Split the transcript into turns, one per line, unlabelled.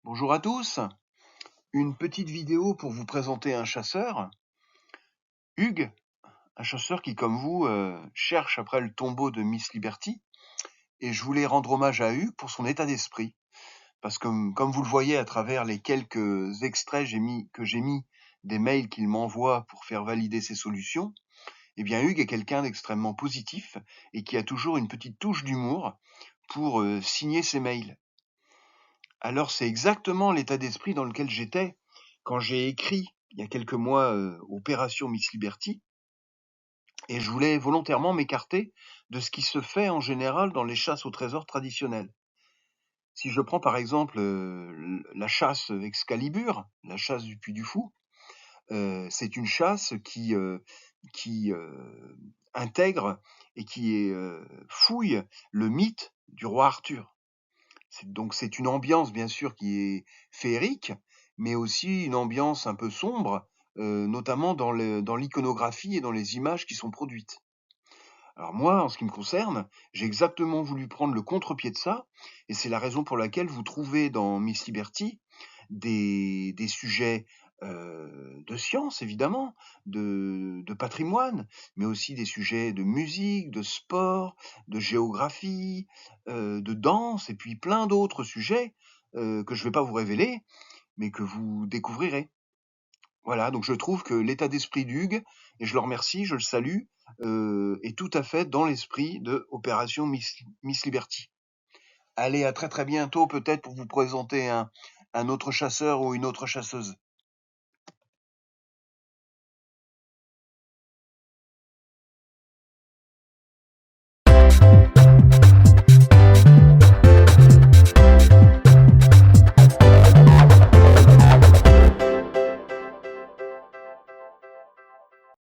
Bonjour à tous, une petite vidéo pour vous présenter un chasseur, Hugues, un chasseur qui, comme vous, cherche après le tombeau de Miss Liberty. Et je voulais rendre hommage à Hugues pour son état d'esprit, parce que, comme vous le voyez à travers les quelques extraits que j'ai mis des mails qu'il m'envoie pour faire valider ses solutions, eh bien Hugues est quelqu'un d'extrêmement positif et qui a toujours une petite touche d'humour pour signer ses mails. Alors c'est exactement l'état d'esprit dans lequel j'étais quand j'ai écrit, il y a quelques mois, Opération Miss Liberty, et je voulais volontairement m'écarter de ce qui se fait en général dans les chasses au trésor traditionnelles. Si je prends par exemple, la chasse Excalibur, la chasse du Puy du Fou, c'est une chasse qui intègre et qui fouille le mythe du roi Arthur. C'est une ambiance bien sûr qui est féerique, mais aussi une ambiance un peu sombre, notamment dans l'iconographie et dans les images qui sont produites. Alors moi, en ce qui me concerne, j'ai exactement voulu prendre le contre-pied de ça, et c'est la raison pour laquelle vous trouvez dans Miss Liberty des sujets de science évidemment, de patrimoine, mais aussi des sujets de musique, de sport, de géographie, de danse, et puis plein d'autres sujets que je ne vais pas vous révéler, mais que vous découvrirez. Voilà, donc je trouve que l'état d'esprit d'Hugues, et je le remercie, je le salue, est tout à fait dans l'esprit de Opération Miss Liberty. Allez, à très très bientôt peut-être pour vous présenter un autre chasseur ou une autre chasseuse.